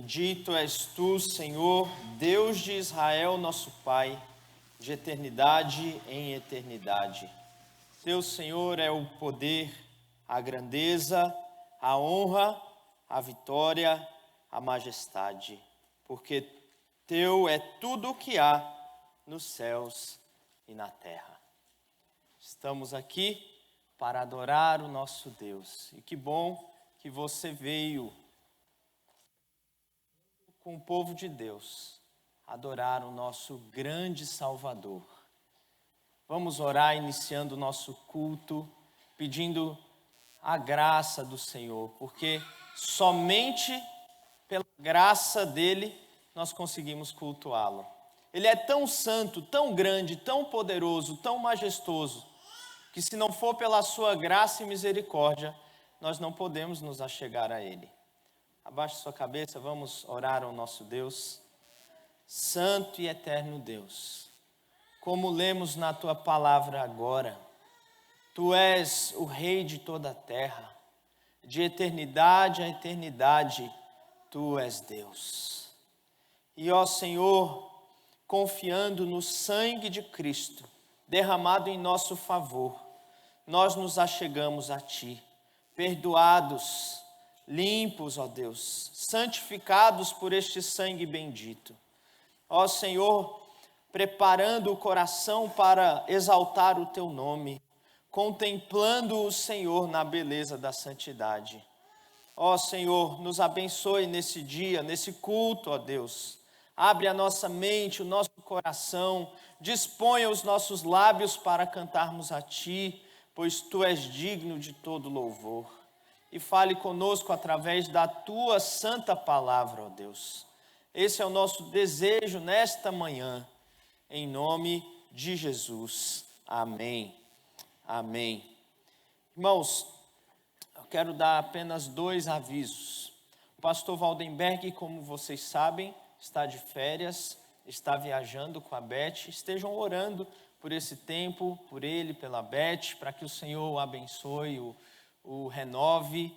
Bendito és tu, Senhor, Deus de Israel, nosso Pai, de eternidade em eternidade. Teu, Senhor, é o poder, a grandeza, a honra, a vitória, a majestade, porque teu é tudo o que há nos céus e na terra. Estamos aqui para adorar o nosso Deus. E que bom que você veio com o povo de Deus adorar o nosso grande Salvador. Vamos orar iniciando o nosso culto, pedindo a graça do Senhor, porque somente pela graça dele nós conseguimos cultuá-lo. Ele é tão santo, tão grande, tão poderoso, tão majestoso, que se não for pela sua graça e misericórdia, nós não podemos nos achegar a ele. Abaixe sua cabeça, vamos orar ao nosso Deus. Santo e eterno Deus, como lemos na tua palavra agora, tu és o Rei de toda a terra, de eternidade a eternidade, tu és Deus. E ó Senhor, confiando no sangue de Cristo, derramado em nosso favor, nós nos achegamos a ti, perdoados, limpos, ó Deus, santificados por este sangue bendito. Ó Senhor, preparando o coração para exaltar o teu nome, contemplando o Senhor na beleza da santidade. Ó Senhor, nos abençoe nesse dia, nesse culto, ó Deus. Abre a nossa mente, o nosso coração, disponha os nossos lábios para cantarmos a ti, pois tu és digno de todo louvor. E fale conosco através da tua santa palavra, ó Deus. Esse é o nosso desejo nesta manhã, em nome de Jesus. Amém. Amém. Irmãos, eu quero dar apenas 2 avisos. O pastor Valdenberg, como vocês sabem, está de férias, está viajando com a Beth. Estejam orando por esse tempo, por ele, pela Beth, para que o Senhor o abençoe, o renove,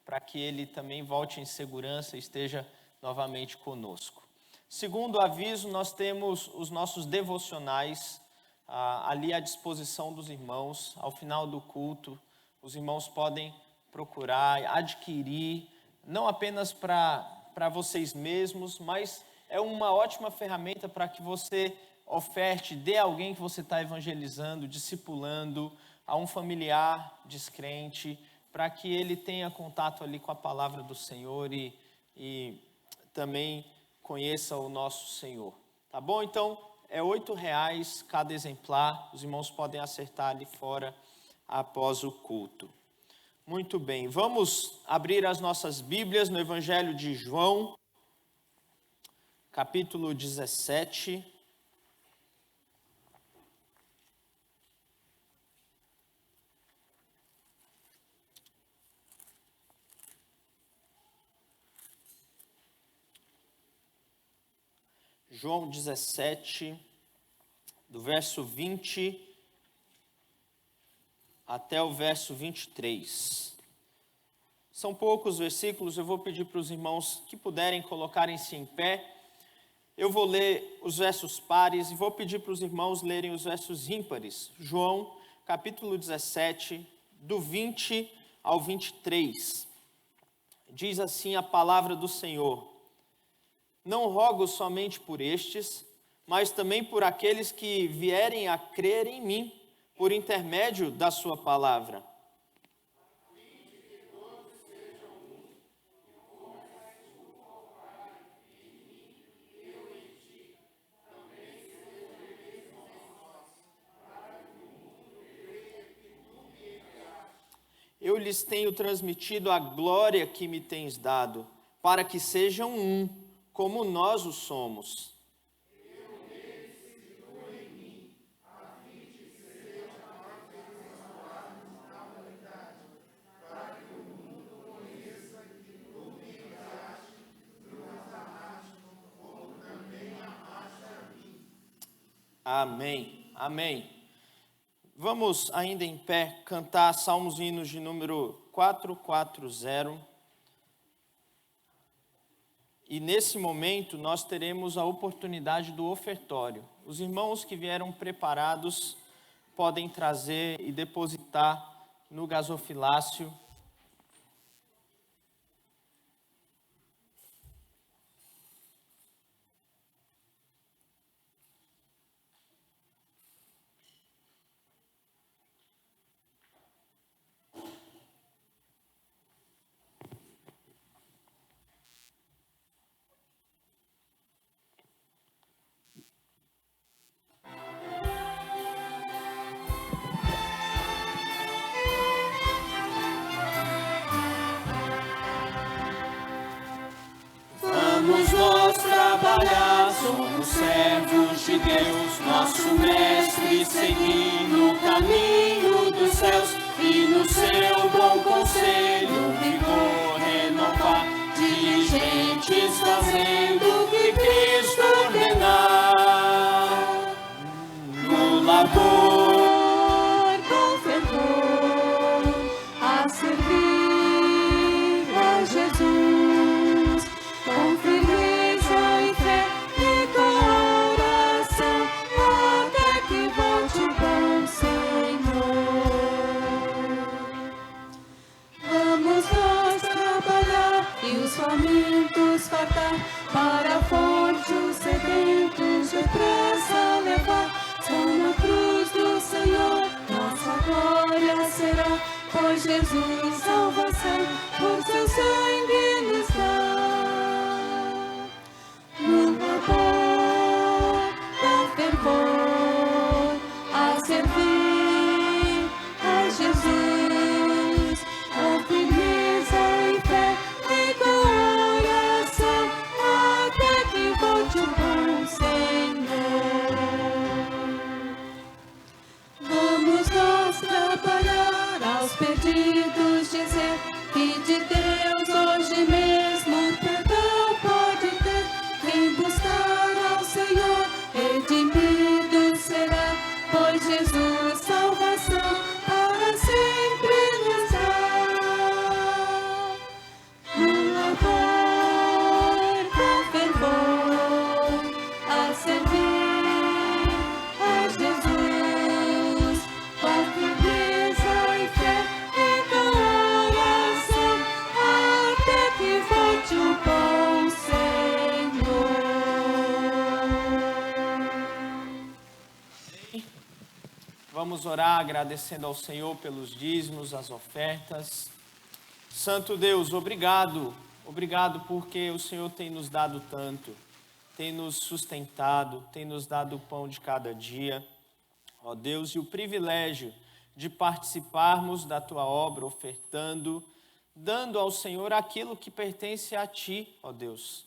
para que ele também volte em segurança e esteja novamente conosco. Segundo aviso, nós temos os nossos devocionais ali à disposição dos irmãos. Ao final do culto, os irmãos podem procurar, adquirir, não apenas para vocês mesmos, mas é uma ótima ferramenta para que você oferte, dê a alguém que você está evangelizando, discipulando, a um familiar descrente, para que ele tenha contato ali com a palavra do Senhor e também conheça o nosso Senhor. Tá bom? Então, é R$8 cada exemplar. Os irmãos podem acertar ali fora após o culto. Muito bem, vamos abrir as nossas Bíblias no Evangelho de João, capítulo 17. João 17, do verso 20 até o verso 23. São poucos versículos, eu vou pedir para os irmãos que puderem colocarem-se em pé. Eu vou ler os versos pares e vou pedir para os irmãos lerem os versos ímpares. João, capítulo 17, do 20 ao 23. Diz assim a palavra do Senhor: Não rogo somente por estes, mas também por aqueles que vierem a crer em mim, por intermédio da sua palavra. Eu lhes tenho transmitido a glória que me tens dado, para que sejam um, como nós o somos. Amém, amém. Vamos ainda em pé cantar salmos e hinos de número 440 E nesse momento nós teremos a oportunidade do ofertório. Os irmãos que vieram preparados podem trazer e depositar no gasofilácio. Vamos nós trabalhar, somos servos de Deus, nosso mestre, seguir no caminho dos céus e no seu bom conselho, vigor renovar, dirigentes fazendo o que Cristo ordenar. No labor, com fervor, a servir a Jesus, com firmeza e fé e com oração, até que volte o bom Senhor. Vamos nós trabalhar e os famintos fartar, para a fonte os sedentos depressa levar. Só na cruz do Senhor nossa glória será, pois Jesus salvação por seu sangue nos dá. No labor, com fervor, a servir a Jesus, com firmeza e fé e com oração, até que volte o bom Senhor. Vamos nós trabalhar, aos perdidos dizer que de Deus hoje mesmo perdão pode ter. Quem buscar ao Senhor redimido será, pois Jesus salvação para sempre nos dá. No labor, com fervor, a servir a Jesus, com firmeza e fé e com oração, até que volte o bom Senhor. vamos orar agradecendo ao Senhor pelos dízimos, as ofertas. Santo Deus, obrigado. Obrigado porque o Senhor tem nos dado tanto, tem nos sustentado, tem nos dado o pão de cada dia. Ó Deus, e o privilégio de participarmos da Tua obra, ofertando, dando ao Senhor aquilo que pertence a Ti, ó Deus,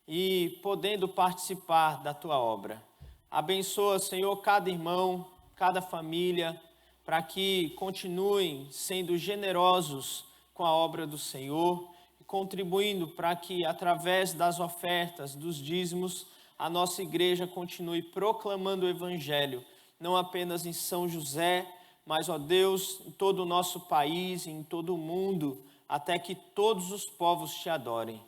e podendo participar da Tua obra. Abençoa, Senhor, cada irmão, cada família, para que continuem sendo generosos com a obra do Senhor, contribuindo para que, através das ofertas, dos dízimos, a nossa igreja continue proclamando o Evangelho, não apenas em São José, mas, ó Deus, em todo o nosso país, em todo o mundo, até que todos os povos te adorem.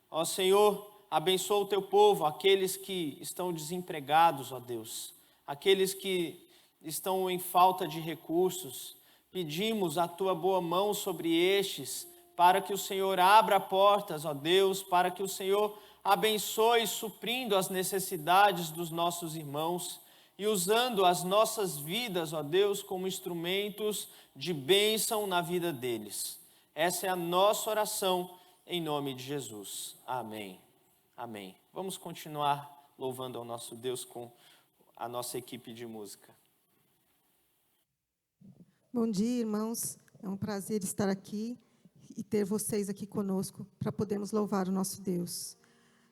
Ó Senhor, abençoa o teu povo, aqueles que estão desempregados, ó Deus, aqueles que estão em falta de recursos. Pedimos a tua boa mão sobre estes, para que o Senhor abra portas, ó Deus, para que o Senhor abençoe, suprindo as necessidades dos nossos irmãos e usando as nossas vidas, ó Deus, como instrumentos de bênção na vida deles. Essa é a nossa oração, em nome de Jesus. Amém. Amém. Vamos continuar louvando ao nosso Deus com a nossa equipe de música. Bom dia, irmãos. É um prazer estar aqui e ter vocês aqui conosco para podermos louvar o nosso Deus.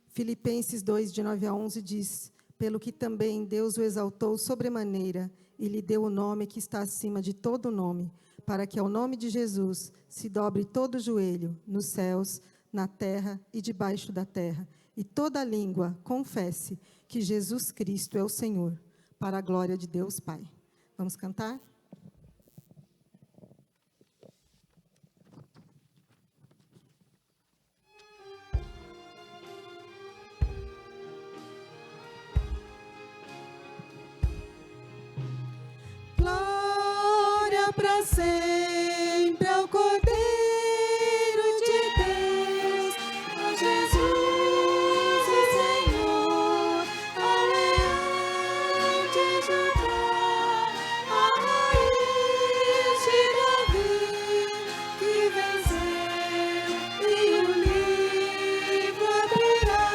Filipenses 2, de 9 a 11 diz: pelo que também Deus o exaltou sobremaneira e lhe deu o nome que está acima de todo nome, para que ao nome de Jesus se dobre todo o joelho, nos céus, na terra e debaixo da terra, e toda língua confesse que Jesus Cristo é o Senhor, para a glória de Deus Pai. Vamos cantar? para sempre ao Cordeiro de Deus, a Jesus e Senhor, ao Leão de Judá, a raiz de Davi, que venceu e o livro abrirá.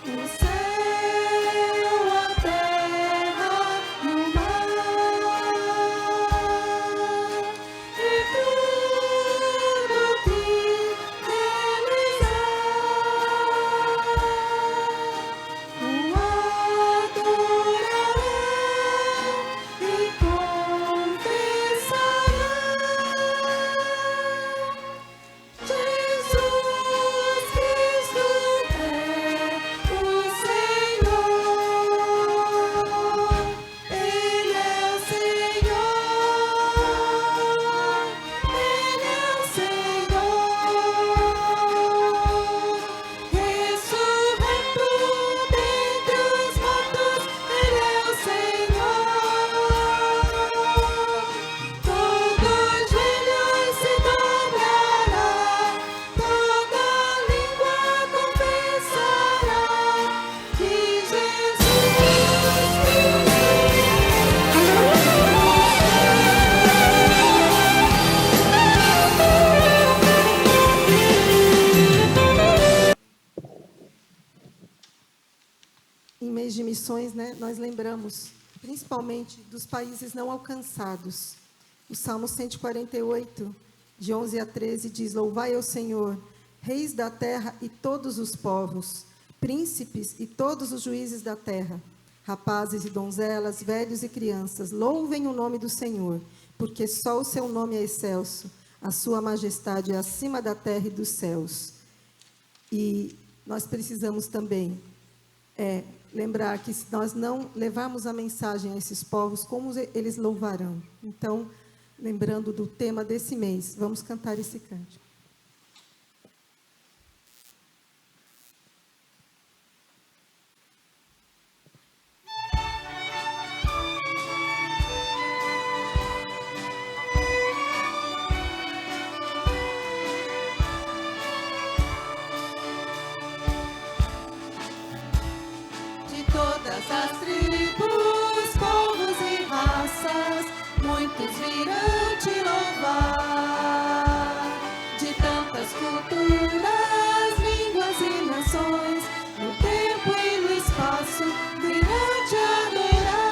O céu, a terra e o mar, e tudo que neles há, o adorarão e confessarão: Jesus Cristo é o Senhor, Ele é o Senhor, Ele é o Senhor, ressurreto dentre os mortos, Ele é o Senhor. Todo joelho se dobrará, toda língua confessará que Jesus Em mês de missões, né, nós lembramos principalmente dos países não alcançados. O Salmo 148, de 11 a 13, diz: Louvai ao Senhor, reis da terra e todos os povos, príncipes e todos os juízes da terra, rapazes e donzelas, velhos e crianças, louvem o nome do Senhor, porque só o seu nome é excelso, a sua majestade é acima da terra e dos céus. E nós precisamos também lembrar que se nós não levarmos a mensagem a esses povos, como eles louvarão? Então, lembrando do tema desse mês, vamos cantar esse cântico. de todas as tribos, povos e raças, muitos virão te louvar. De tantas culturas, línguas e nações, no tempo e no espaço, virão te adorar.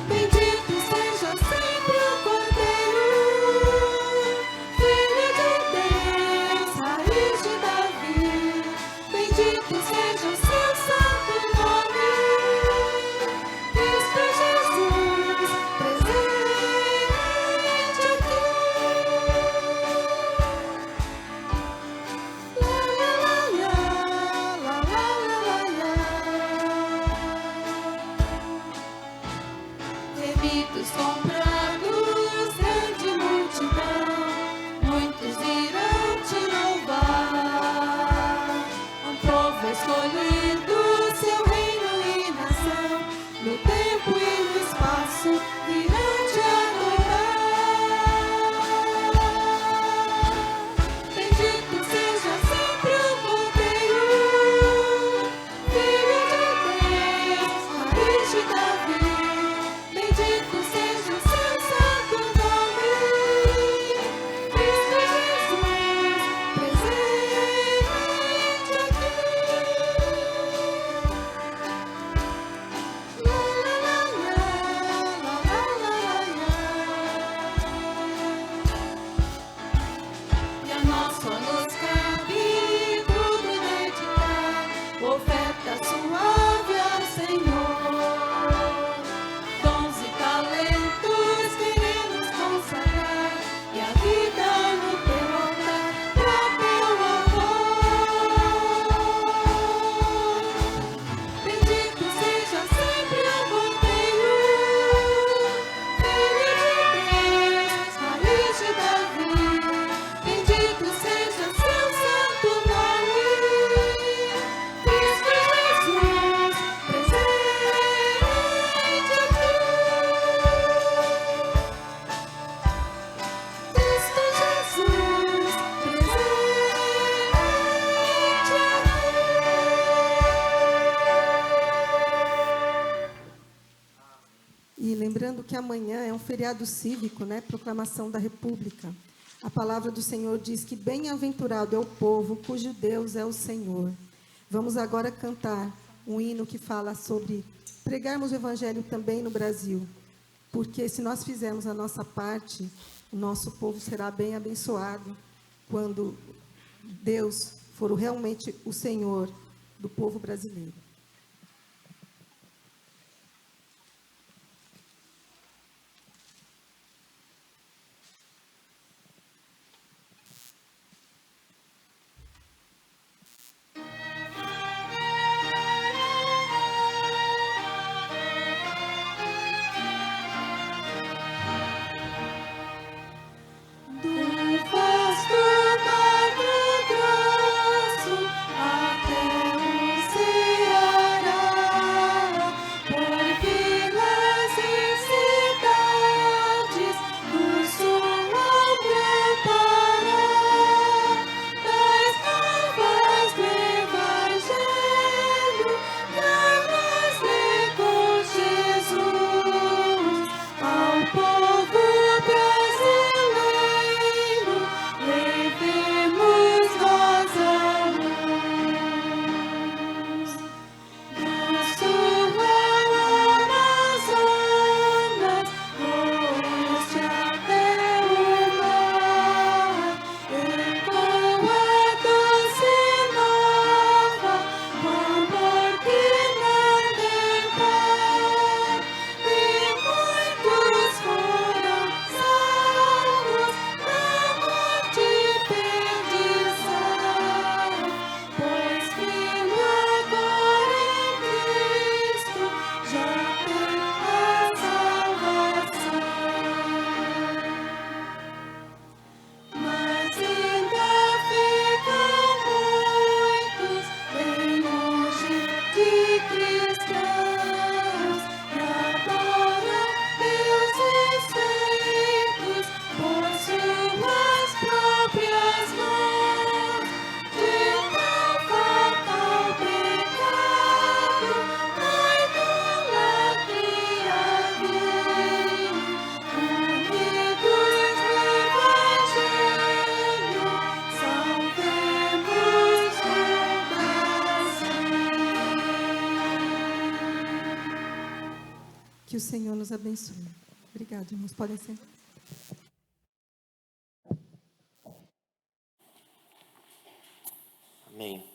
Bendito seja sempre o Cordeiro, Filho de Deus, raiz de Davi. Bendito seja o seu santo nome, Cristo Jesus, presente aqui. porque amanhã é um feriado cívico, né? Proclamação da República. A palavra do Senhor diz que bem-aventurado é o povo cujo Deus é o Senhor. Vamos agora cantar um hino que fala sobre pregarmos o Evangelho também no Brasil, porque se nós fizermos a nossa parte, o nosso povo será bem abençoado quando Deus for realmente o Senhor do povo brasileiro. Do vasto mar regaço até o Ceará, por vilas e cidades, do sul ao Grã-Pará, das novas do Evangelho, caras lê com Jesus, ao povo brasileiro. Levemos nós a luz, do sul ao Amazonas, oeste até o mar, ecoa doce nova, o amor que não tem par, e muitos foram salvos da morte e perdição, pois Filho agora em Cristo já tem a salvação. Mas ainda ficam muitos bem longe de cristãos que adoram deuses feitos por suas próprias mãos. De tal fatal pecado, a idolatria vil, unidos no Evangelho, salvemos o Brasil. Que o Senhor nos abençoe. Obrigada, irmãos. Podem sentar. Amém.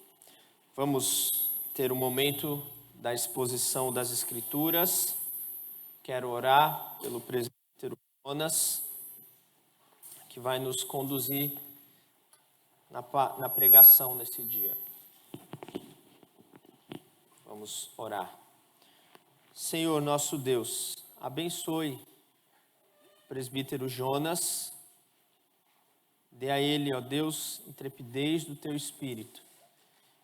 Vamos ter um momento da exposição das Escrituras. Quero orar pelo presbítero Jonas, que vai nos conduzir na pregação nesse dia. Vamos orar. Senhor nosso Deus, abençoe o presbítero Jonas. Dê a ele, ó Deus, intrepidez do teu Espírito.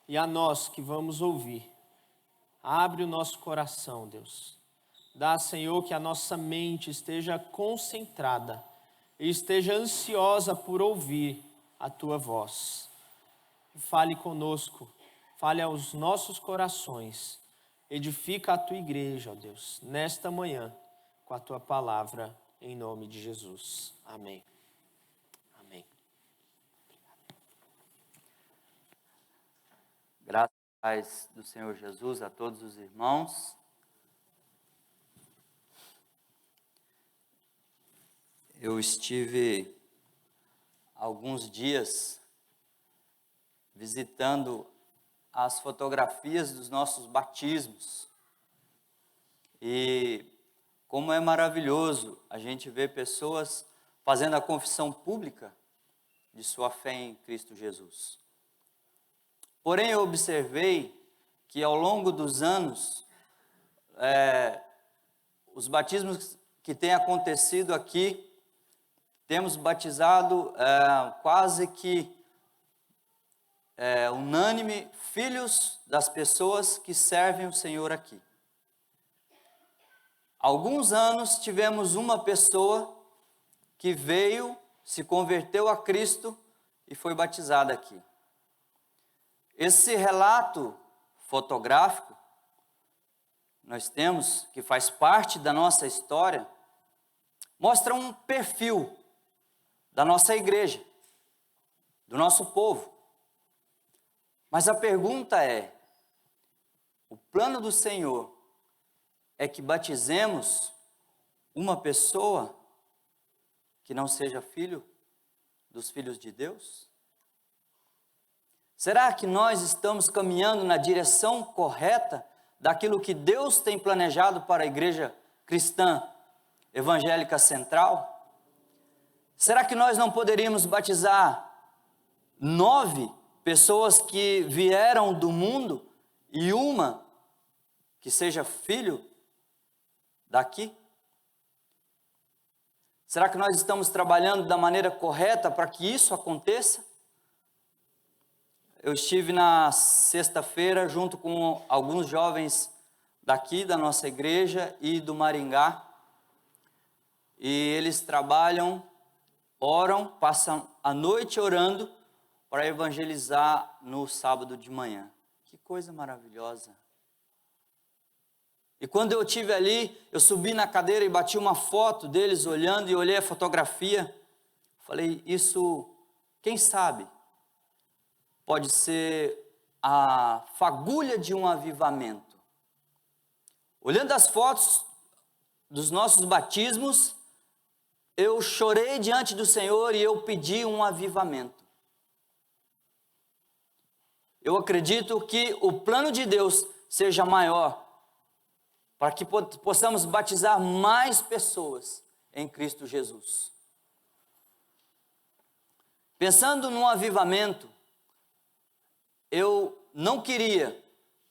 E a nós que vamos ouvir, abre o nosso coração, Deus. Dá, Senhor, que a nossa mente esteja concentrada e esteja ansiosa por ouvir a tua voz. Fale conosco, fale aos nossos corações. Edifica a tua igreja, ó Deus, nesta manhã, com a tua palavra, em nome de Jesus. Amém. Amém. Graças à paz do Senhor Jesus a todos os irmãos. Eu estive alguns dias visitando as fotografias dos nossos batismos. E como é maravilhoso a gente ver pessoas fazendo a confissão pública de sua fé em Cristo Jesus. Porém, eu observei que ao longo dos anos, os batismos que têm acontecido aqui, temos batizado quase que unânime filhos das pessoas que servem o Senhor aqui. Alguns anos tivemos uma pessoa que veio, se converteu a Cristo e foi batizada aqui. Esse relato fotográfico, nós temos, que faz parte da nossa história, mostra um perfil da nossa igreja, do nosso povo. Mas a pergunta é, o plano do Senhor é que batizemos uma pessoa que não seja filho dos filhos de Deus? Será que nós estamos caminhando na direção correta daquilo que Deus tem planejado para a igreja cristã evangélica central? Será que nós não poderíamos batizar 9 pessoas que vieram do mundo e uma que seja filho daqui? Será que nós estamos trabalhando da maneira correta para que isso aconteça? Eu estive na sexta-feira junto com alguns jovens daqui da nossa igreja e do Maringá. E eles trabalham, oram, passam a noite orando para evangelizar no sábado de manhã. Que coisa maravilhosa. E quando eu estive ali, eu subi na cadeira e bati uma foto deles olhando e olhei a fotografia. Falei, isso, quem sabe, pode ser a fagulha de um avivamento. Olhando as fotos dos nossos batismos, eu chorei diante do Senhor e eu pedi um avivamento. Eu acredito que o plano de Deus seja maior, para que possamos batizar mais pessoas em Cristo Jesus. Pensando num avivamento, eu não queria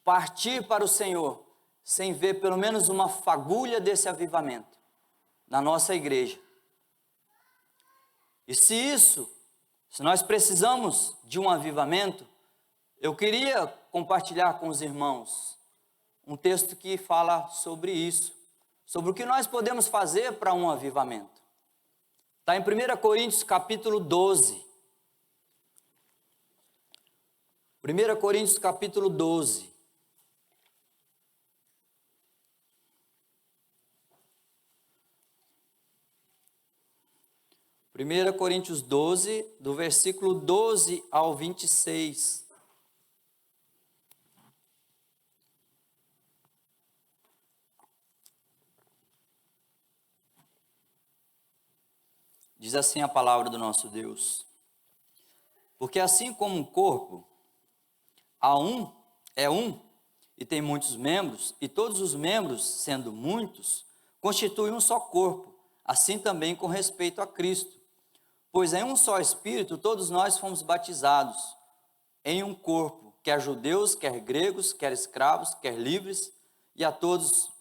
partir para o Senhor sem ver pelo menos uma fagulha desse avivamento na nossa igreja. E se nós precisamos de um avivamento, eu queria compartilhar com os irmãos um texto que fala sobre isso, sobre o que nós podemos fazer para um avivamento. Está em 1 Coríntios capítulo 12. 1 Coríntios capítulo 12. Primeira Coríntios 12, do versículo 12 ao 26. Diz assim a palavra do nosso Deus: porque assim como um corpo, é um e tem muitos membros, e todos os membros, sendo muitos, constituem um só corpo, assim também com respeito a Cristo. Pois em um só Espírito todos nós fomos batizados em um corpo, quer judeus, quer gregos, quer escravos, quer livres, e a todos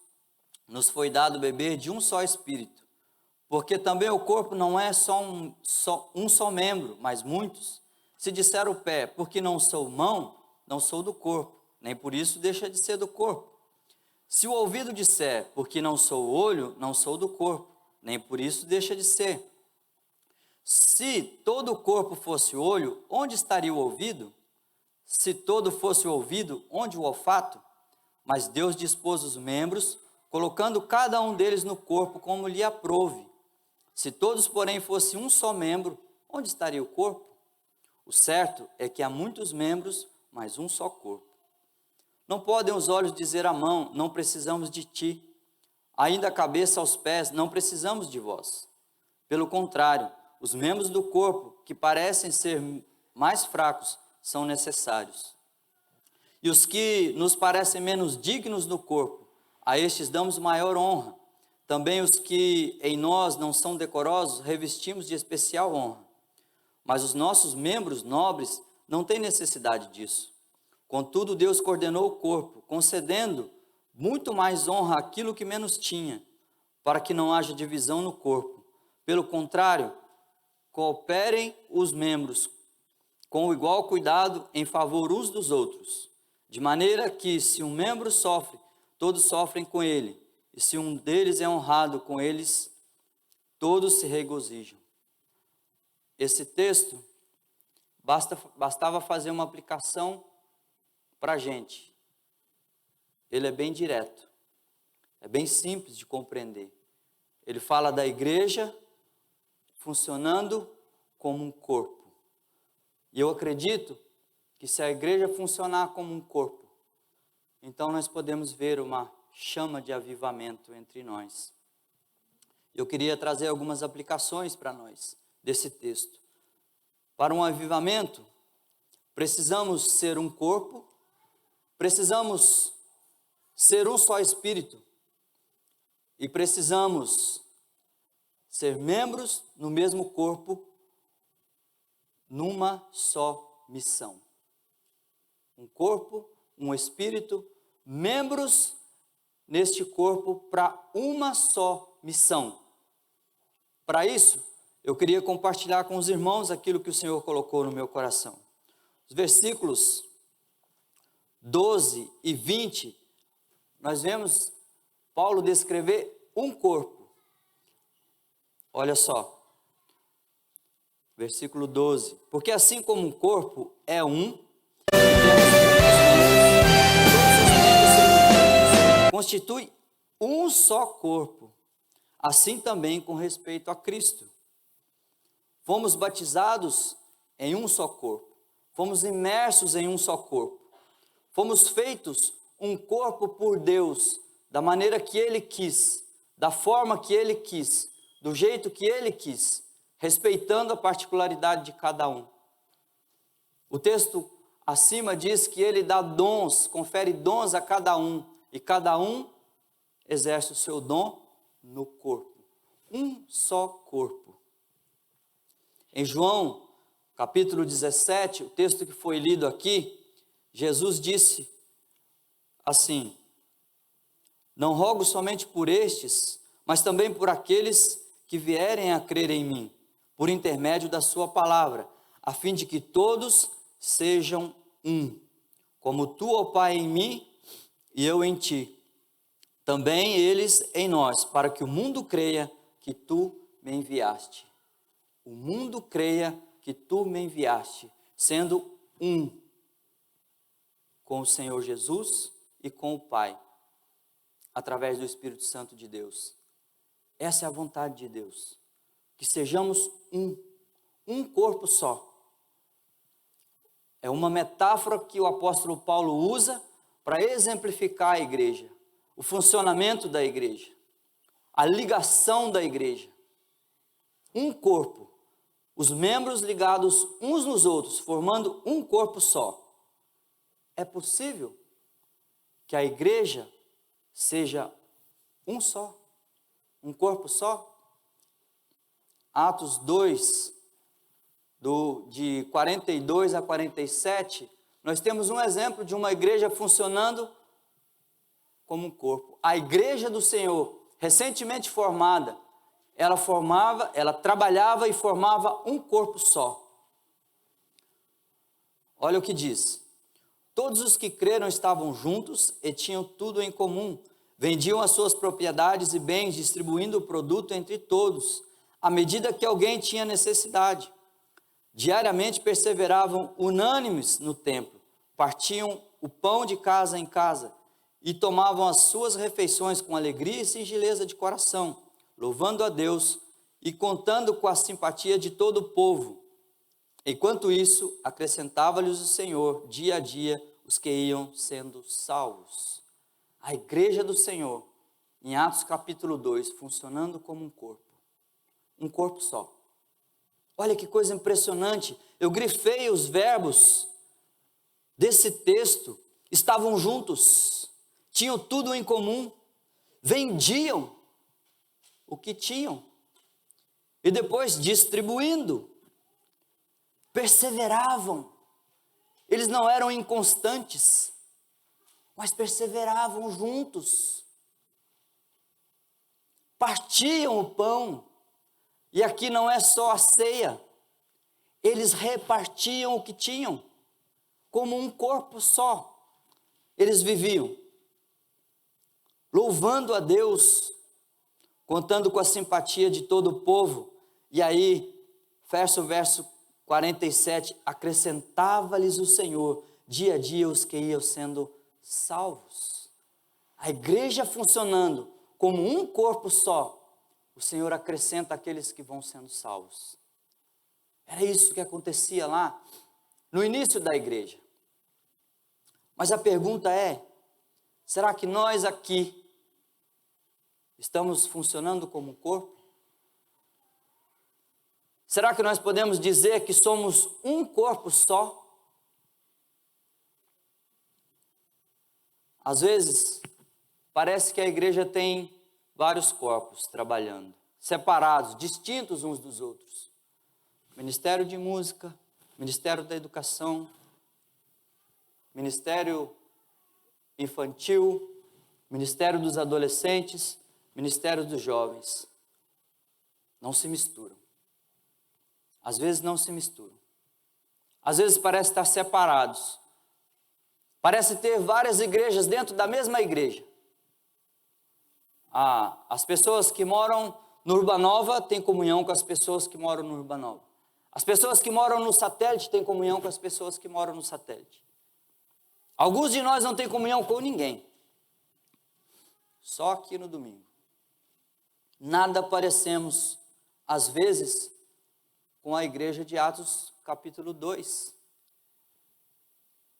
nos foi dado beber de um só Espírito. Porque também o corpo não é só um só membro, mas muitos. Se disser o pé, porque não sou mão, não sou do corpo, nem por isso deixa de ser do corpo. Se o ouvido disser, porque não sou olho, não sou do corpo, nem por isso deixa de ser. Se todo o corpo fosse olho, onde estaria o ouvido? Se todo fosse o ouvido, onde o olfato? Mas Deus dispôs os membros, colocando cada um deles no corpo como lhe aprouve. Se todos, porém, fossem um só membro, onde estaria o corpo? O certo é que há muitos membros, mas um só corpo. Não podem os olhos dizer à mão, não precisamos de ti. Ainda a cabeça aos pés, não precisamos de vós. Pelo contrário, os membros do corpo, que parecem ser mais fracos, são necessários. E os que nos parecem menos dignos do corpo, a estes damos maior honra. Também os que em nós não são decorosos, revestimos de especial honra. Mas os nossos membros nobres não têm necessidade disso. Contudo, Deus coordenou o corpo, concedendo muito mais honra àquilo que menos tinha, para que não haja divisão no corpo. Pelo contrário, cooperem os membros com igual cuidado em favor uns dos outros, de maneira que, se um membro sofre, todos sofrem com ele. E se um deles é honrado com eles, todos se regozijam. Esse texto, bastava fazer uma aplicação para a gente. Ele é bem direto, é bem simples de compreender. ele fala da igreja funcionando como um corpo. E eu acredito que se a igreja funcionar como um corpo, então nós podemos ver uma chama de avivamento entre nós. Eu queria trazer algumas aplicações para nós desse texto. Para um avivamento, precisamos ser um corpo, precisamos ser um só espírito e precisamos ser membros no mesmo corpo, numa só missão. Um corpo, um espírito, membros neste corpo para uma só missão. Para isso, eu queria compartilhar com os irmãos aquilo que o Senhor colocou no meu coração. Os versículos 12 e 20, nós vemos Paulo descrever um corpo. Olha só, versículo 12. Porque assim como um corpo é um, constitui um só corpo, assim também com respeito a Cristo. Fomos batizados em um só corpo, fomos imersos em um só corpo, fomos feitos um corpo por Deus, da maneira que Ele quis, da forma que Ele quis, do jeito que Ele quis, respeitando a particularidade de cada um. O texto acima diz que Ele dá dons, confere dons a cada um, e cada um exerce o seu dom no corpo. Um só corpo. Em João, capítulo 17, o texto que foi lido aqui, Jesus disse assim: não rogo somente por estes, mas também por aqueles que vierem a crer em mim, por intermédio da sua palavra, a fim de que todos sejam um, como tu, ó Pai, em mim e eu em ti, também eles em nós, para que o mundo creia que tu me enviaste. O mundo creia que tu me enviaste, sendo um com o Senhor Jesus e com o Pai, através do Espírito Santo de Deus. Essa é a vontade de Deus, que sejamos um corpo só. É uma metáfora que o apóstolo Paulo usa para exemplificar a igreja, o funcionamento da igreja, a ligação da igreja. Um corpo, os membros ligados uns nos outros, formando um corpo só. É possível que a igreja seja um só, um corpo só? Atos 2, de 42 a 47, nós temos um exemplo de uma igreja funcionando como um corpo. A igreja do Senhor, recentemente formada, ela trabalhava e formava um corpo só. Olha o que diz: todos os que creram estavam juntos e tinham tudo em comum, vendiam as suas propriedades e bens, distribuindo o produto entre todos, à medida que alguém tinha necessidade. Diariamente perseveravam unânimes no templo, partiam o pão de casa em casa e tomavam as suas refeições com alegria e singeleza de coração, louvando a Deus e contando com a simpatia de todo o povo. Enquanto isso, acrescentava-lhes o Senhor, dia a dia, os que iam sendo salvos. A igreja do Senhor, em Atos capítulo 2, funcionando como um corpo só. Olha que coisa impressionante, eu grifei os verbos desse texto, estavam juntos, tinham tudo em comum, vendiam o que tinham, e depois distribuindo, perseveravam, eles não eram inconstantes, mas perseveravam juntos, partiam o pão. E aqui não é só a ceia, eles repartiam o que tinham, como um corpo só. Eles viviam louvando a Deus, contando com a simpatia de todo o povo. E aí, verso 47, acrescentava-lhes o Senhor, dia a dia, os que iam sendo salvos. A igreja funcionando como um corpo só, o Senhor acrescenta aqueles que vão sendo salvos. Era isso que acontecia lá no início da igreja. Mas a pergunta é, será que nós aqui estamos funcionando como um corpo? Será que nós podemos dizer que somos um corpo só? Às vezes, parece que a igreja tem vários corpos trabalhando, separados, distintos uns dos outros. Ministério de música, Ministério da educação, Ministério infantil, Ministério dos adolescentes, Ministério dos jovens. Não se misturam. Às vezes não se misturam. Às vezes parece estar separados. Parece ter várias igrejas dentro da mesma igreja. As pessoas que moram no Urbanova têm comunhão com as pessoas que moram no Urbanova. As pessoas que moram no satélite têm comunhão com as pessoas que moram no satélite. Alguns de nós não têm comunhão com ninguém. Só aqui no domingo. Nada parecemos, às vezes, com a igreja de Atos capítulo 2.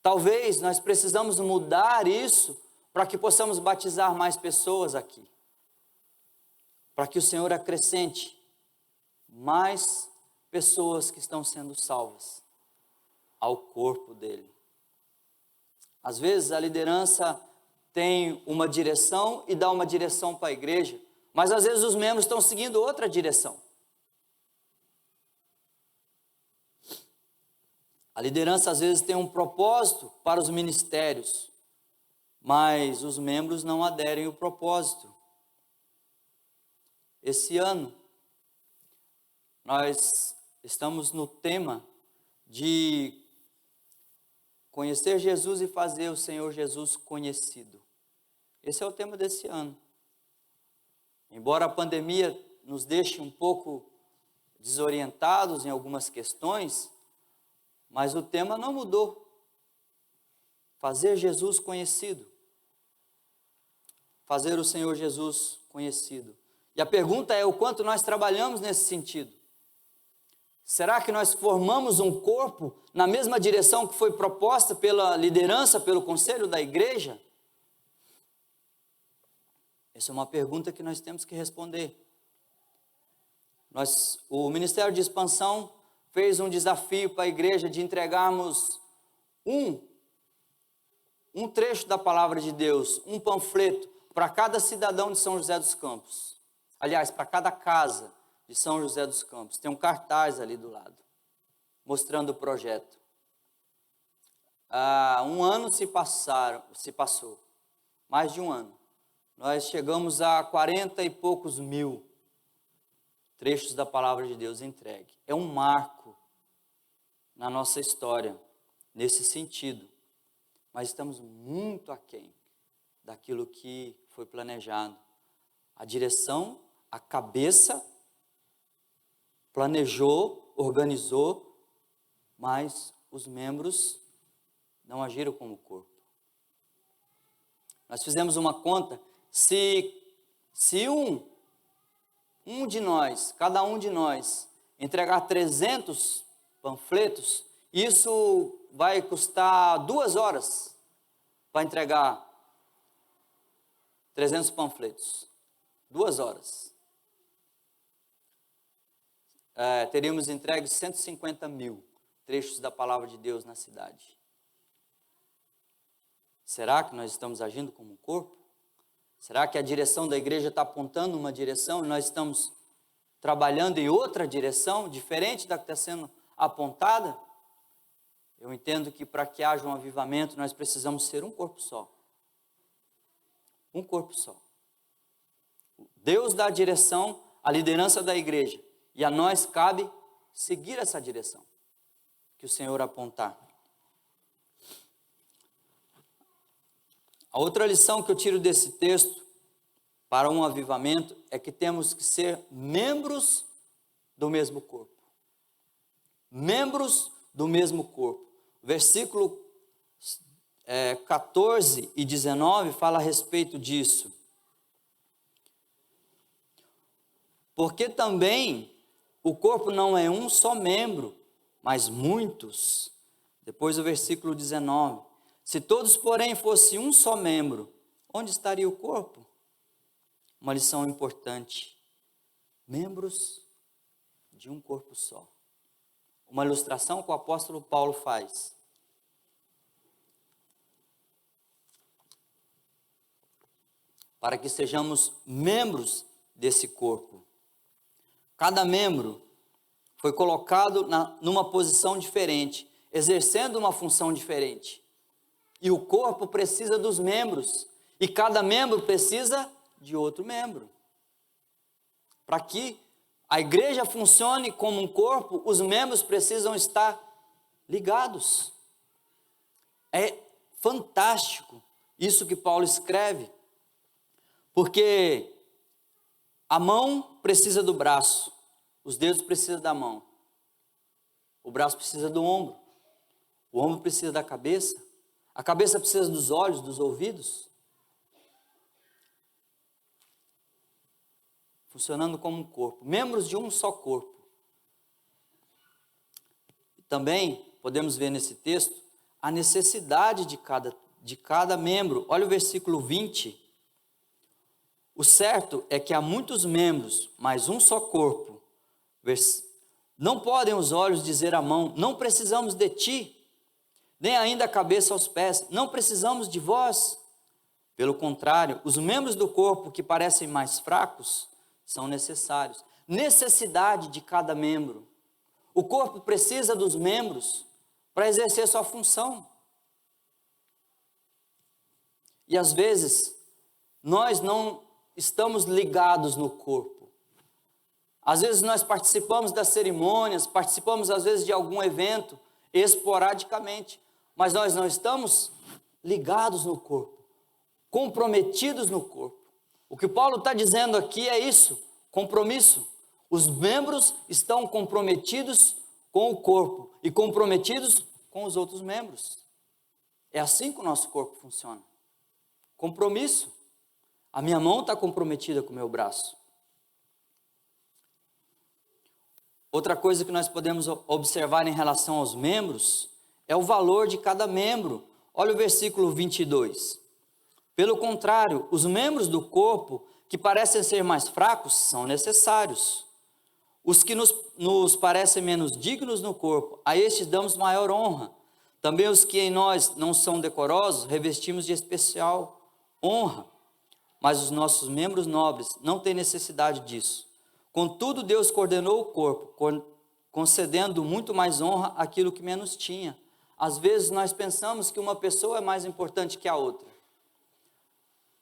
Talvez nós precisamos mudar isso para que possamos batizar mais pessoas aqui. Para que o Senhor acrescente mais pessoas que estão sendo salvas ao corpo dele. Às vezes a liderança tem uma direção e dá uma direção para a igreja, mas às vezes os membros estão seguindo outra direção. A liderança às vezes tem um propósito para os ministérios, mas os membros não aderem ao propósito. Esse ano, nós estamos no tema de conhecer Jesus e fazer o Senhor Jesus conhecido. Esse é o tema desse ano. Embora a pandemia nos deixe um pouco desorientados em algumas questões, mas o tema não mudou. Fazer Jesus conhecido. Fazer o Senhor Jesus conhecido. E a pergunta é o quanto nós trabalhamos nesse sentido. Será que nós formamos um corpo na mesma direção que foi proposta pela liderança, pelo conselho da igreja? Essa é uma pergunta que nós temos que responder. O Ministério de Expansão fez um desafio para a igreja de entregarmos um trecho da palavra de Deus, um panfleto para cada cidadão de São José dos Campos. Aliás, para cada casa de São José dos Campos. Tem um cartaz ali do lado, mostrando o projeto. Um ano se passou, mais de um ano. Nós chegamos a 40 e poucos mil trechos da palavra de Deus entregue. É um marco na nossa história, nesse sentido. Mas estamos muito aquém daquilo que foi planejado. A direção, a cabeça, planejou, organizou, mas os membros não agiram como corpo. Nós fizemos uma conta, se cada um de nós, entregar 300 panfletos, isso vai custar 2 horas para entregar 300 panfletos. 2 horas. Teríamos entregue 150 mil trechos da palavra de Deus na cidade. Será que nós estamos agindo como um corpo? Será que a direção da igreja está apontando uma direção e nós estamos trabalhando em outra direção, diferente da que está sendo apontada? Eu entendo que para que haja um avivamento, nós precisamos ser um corpo só. Um corpo só. Deus dá a direção, a liderança da igreja, e a nós cabe seguir essa direção que o Senhor apontar. A outra lição que eu tiro desse texto para um avivamento é que temos que ser membros do mesmo corpo. Membros do mesmo corpo. Versículo 14 e 19 fala a respeito disso. Porque também o corpo não é um só membro, mas muitos. Depois o versículo 19. Se todos, porém, fossem um só membro, onde estaria o corpo? Uma lição importante. Membros de um corpo só. Uma ilustração que o apóstolo Paulo faz. Para que sejamos membros desse corpo. Cada membro foi colocado numa posição diferente, exercendo uma função diferente. E o corpo precisa dos membros, e cada membro precisa de outro membro. Para que a igreja funcione como um corpo, os membros precisam estar ligados. É fantástico isso que Paulo escreve, porque a mão precisa do braço, os dedos precisam da mão, o braço precisa do ombro, o ombro precisa da cabeça, a cabeça precisa dos olhos, dos ouvidos. Funcionando como um corpo, membros de um só corpo. Também podemos ver nesse texto a necessidade de cada membro. Olha o versículo 20. O certo é que há muitos membros, mas um só corpo. Não podem os olhos dizer à mão, não precisamos de ti, nem ainda a cabeça aos pés, não precisamos de vós. Pelo contrário, os membros do corpo que parecem mais fracos são necessários. Necessidade de cada membro. O corpo precisa dos membros para exercer sua função. E às vezes, nós não estamos ligados no corpo. Às vezes nós participamos das cerimônias, participamos às vezes de algum evento, esporadicamente, mas nós não estamos ligados no corpo, comprometidos no corpo. O que Paulo está dizendo aqui é isso, compromisso. Os membros estão comprometidos com o corpo e comprometidos com os outros membros. É assim que o nosso corpo funciona. Compromisso. A minha mão está comprometida com o meu braço. Outra coisa que nós podemos observar em relação aos membros é o valor de cada membro. Olha o versículo 22. Pelo contrário, os membros do corpo que parecem ser mais fracos são necessários. Os que nos parecem menos dignos no corpo, a estes damos maior honra. Também os que em nós não são decorosos, revestimos de especial honra. Mas os nossos membros nobres não têm necessidade disso. Contudo, Deus coordenou o corpo, concedendo muito mais honra àquilo que menos tinha. Às vezes nós pensamos que uma pessoa é mais importante que a outra.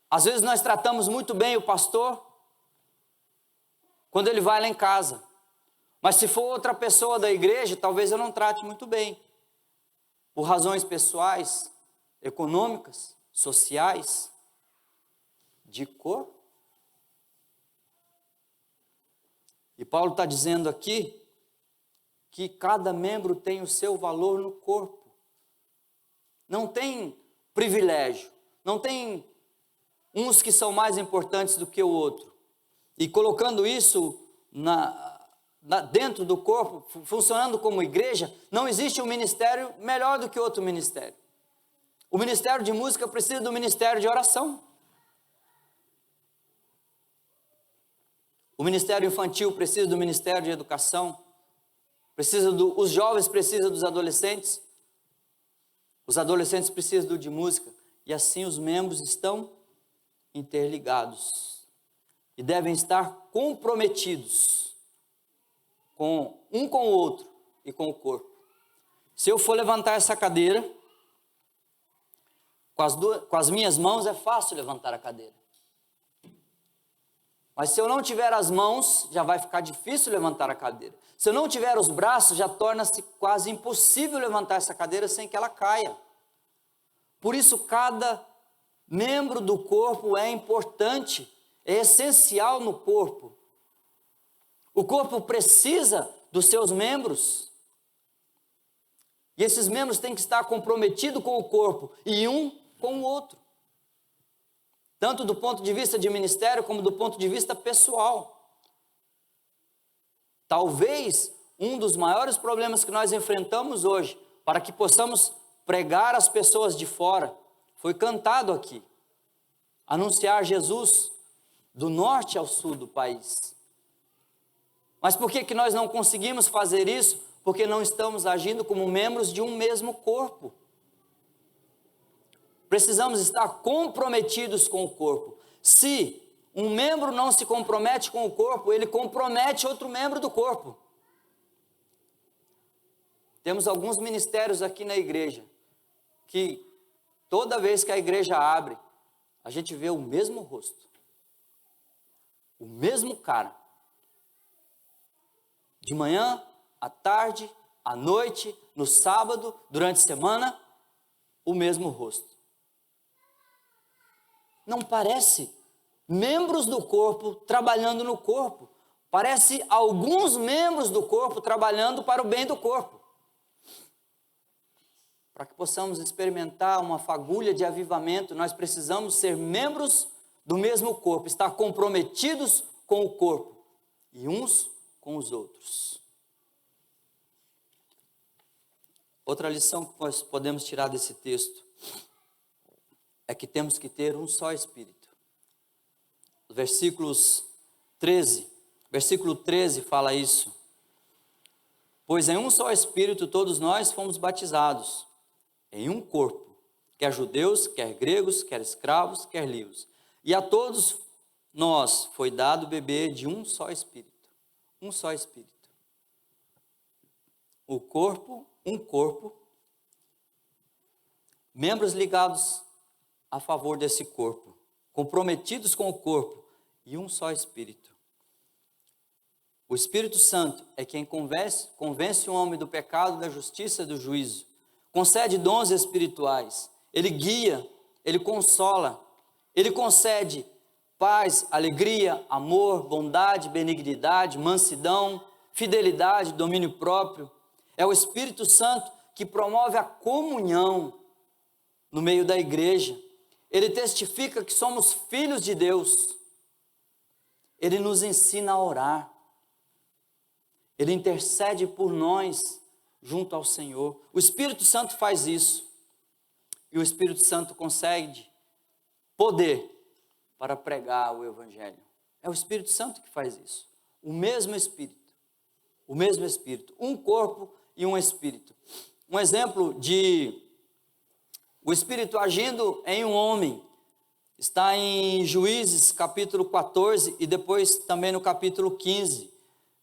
Às vezes nós tratamos muito bem o pastor quando ele vai lá em casa. Mas se for outra pessoa da igreja, talvez eu não trate muito bem. Por razões pessoais, econômicas, sociais, de cor. E Paulo está dizendo aqui que cada membro tem o seu valor no corpo. Não tem privilégio, não tem uns que são mais importantes do que o outro. E colocando isso dentro do corpo, funcionando como igreja, não existe um ministério melhor do que outro ministério. O ministério de música precisa do ministério de oração. O ministério infantil precisa do ministério de educação. Os jovens precisam dos adolescentes. Os adolescentes precisam do de música. E assim os membros estão interligados. E devem estar comprometidos com o outro e com o corpo. Se eu for levantar essa cadeira, com as minhas mãos é fácil levantar a cadeira. Mas se eu não tiver as mãos, já vai ficar difícil levantar a cadeira. Se eu não tiver os braços, já torna-se quase impossível levantar essa cadeira sem que ela caia. Por isso, cada membro do corpo é importante, é essencial no corpo. O corpo precisa dos seus membros. E esses membros têm que estar comprometidos com o corpo e um com o outro. Tanto do ponto de vista de ministério, como do ponto de vista pessoal. Talvez um dos maiores problemas que nós enfrentamos hoje, para que possamos pregar às pessoas de fora, foi cantado aqui. Anunciar Jesus do norte ao sul do país. Mas por que nós não conseguimos fazer isso? Porque não estamos agindo como membros de um mesmo corpo. Precisamos estar comprometidos com o corpo. Se um membro não se compromete com o corpo, ele compromete outro membro do corpo. Temos alguns ministérios aqui na igreja, que toda vez que a igreja abre, a gente vê o mesmo rosto. O mesmo cara. De manhã, à tarde, à noite, no sábado, durante a semana, o mesmo rosto. Não parece membros do corpo trabalhando no corpo. Parece alguns membros do corpo trabalhando para o bem do corpo. Para que possamos experimentar uma fagulha de avivamento, nós precisamos ser membros do mesmo corpo, estar comprometidos com o corpo e uns com os outros. Outra lição que nós podemos tirar desse texto é que temos que ter um só espírito. Versículo 13 fala isso. Pois em um só espírito todos nós fomos batizados, em um corpo, quer judeus, quer gregos, quer escravos, quer livres. E a todos nós foi dado beber de um só espírito. Um só espírito. O corpo, um corpo, membros ligados a favor desse corpo, comprometidos com o corpo, e um só espírito. O Espírito Santo é quem convence o homem do pecado, da justiça e do juízo, concede dons espirituais, ele guia, ele consola, ele concede paz, alegria, amor, bondade, benignidade, mansidão, fidelidade, domínio próprio. É o Espírito Santo que promove a comunhão no meio da igreja. Ele testifica que somos filhos de Deus. Ele nos ensina a orar. Ele intercede por nós junto ao Senhor. O Espírito Santo faz isso. E o Espírito Santo concede poder para pregar o Evangelho. É o Espírito Santo que faz isso. O mesmo Espírito. O mesmo Espírito. Um corpo e um Espírito. Um exemplo de o Espírito agindo em um homem está em Juízes capítulo 14 e depois também no capítulo 15.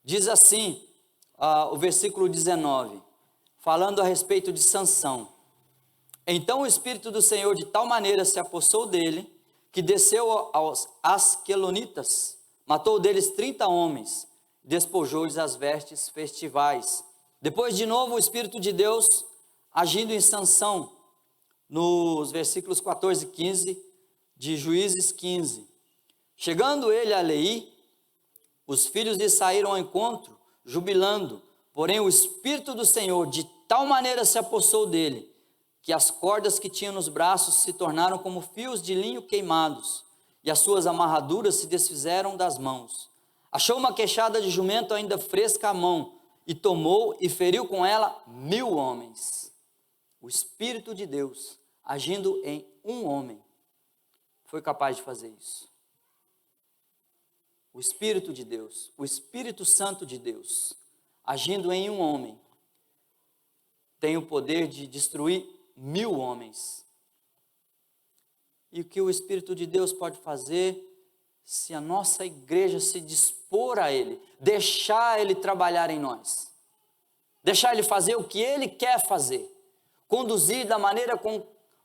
Diz assim, o versículo 19, falando a respeito de Sansão. Então o Espírito do Senhor de tal maneira se apossou dele, que desceu aos Asquelonitas, matou deles 30 homens, despojou-lhes as vestes festivais. Depois de novo o Espírito de Deus agindo em Sansão, nos versículos 14 e 15 de Juízes 15. Chegando ele a Leí, os filhos lhe saíram ao encontro, jubilando, porém o Espírito do Senhor de tal maneira se apossou dele, que as cordas que tinha nos braços se tornaram como fios de linho queimados, e as suas amarraduras se desfizeram das mãos. Achou uma queixada de jumento ainda fresca à mão, e tomou e feriu com ela 1000 homens. O Espírito de Deus, agindo em um homem, foi capaz de fazer isso. O Espírito de Deus, o Espírito Santo de Deus, agindo em um homem, tem o poder de destruir 1000 homens. E o que o Espírito de Deus pode fazer, se a nossa igreja se dispor a Ele, deixar Ele trabalhar em nós, deixar Ele fazer o que Ele quer fazer, conduzir da maneira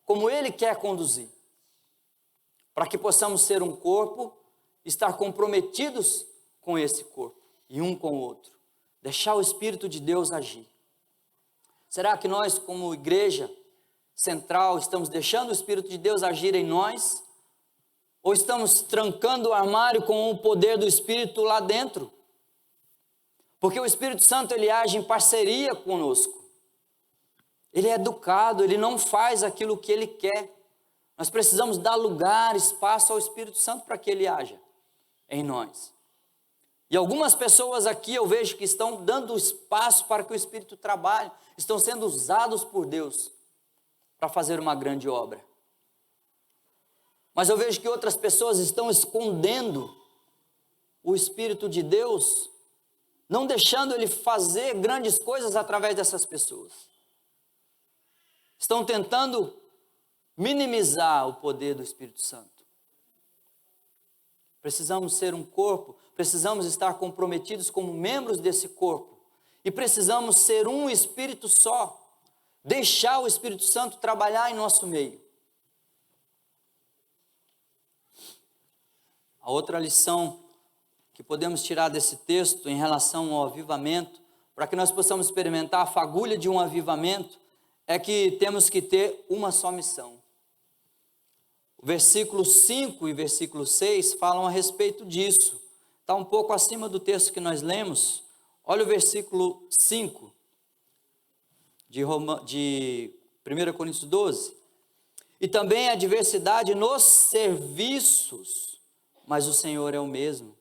como Ele quer conduzir, para que possamos ser um corpo, estar comprometidos com esse corpo, e um com o outro, deixar o Espírito de Deus agir. Será que nós, como igreja central, estamos deixando o Espírito de Deus agir em nós? Ou estamos trancando o armário com o poder do Espírito lá dentro? Porque o Espírito Santo, ele age em parceria conosco. Ele é educado, ele não faz aquilo que ele quer. Nós precisamos dar lugar, espaço ao Espírito Santo para que ele haja em nós. E algumas pessoas aqui eu vejo que estão dando espaço para que o Espírito trabalhe, estão sendo usados por Deus para fazer uma grande obra. Mas eu vejo que outras pessoas estão escondendo o Espírito de Deus, não deixando Ele fazer grandes coisas através dessas pessoas. Estão tentando minimizar o poder do Espírito Santo. Precisamos ser um corpo, precisamos estar comprometidos como membros desse corpo. E precisamos ser um Espírito só. Deixar o Espírito Santo trabalhar em nosso meio. A outra lição que podemos tirar desse texto em relação ao avivamento, para que nós possamos experimentar a fagulha de um avivamento, é que temos que ter uma só missão. O versículo 5 e versículo 6 falam a respeito disso. Está um pouco acima do texto que nós lemos. Olha o versículo 5 de 1 Coríntios 12. E também a diversidade nos serviços, mas o Senhor é o mesmo.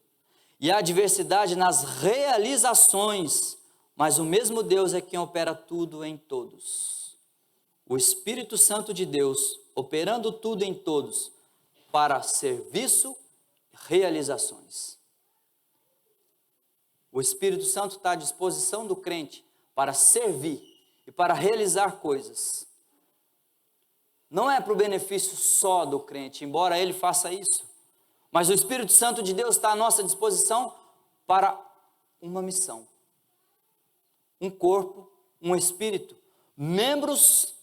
E a diversidade nas realizações, mas o mesmo Deus é quem opera tudo em todos. O Espírito Santo de Deus operando tudo em todos para serviço e realizações. O Espírito Santo está à disposição do crente para servir e para realizar coisas. Não é para o benefício só do crente, embora ele faça isso. Mas o Espírito Santo de Deus está à nossa disposição para uma missão. Um corpo, um espírito, membros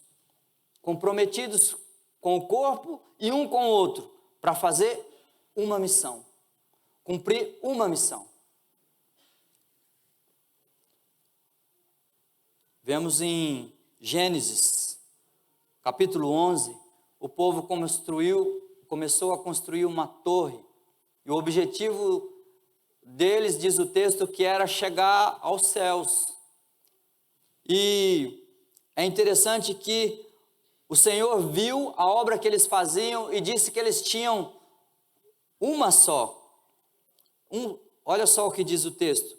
comprometidos com o corpo e um com o outro, para fazer uma missão, cumprir uma missão. Vemos em Gênesis, capítulo 11, o povo começou a construir uma torre, e o objetivo deles, diz o texto, que era chegar aos céus. E é interessante que o Senhor viu a obra que eles faziam e disse que eles tinham uma só. Olha só o que diz o texto,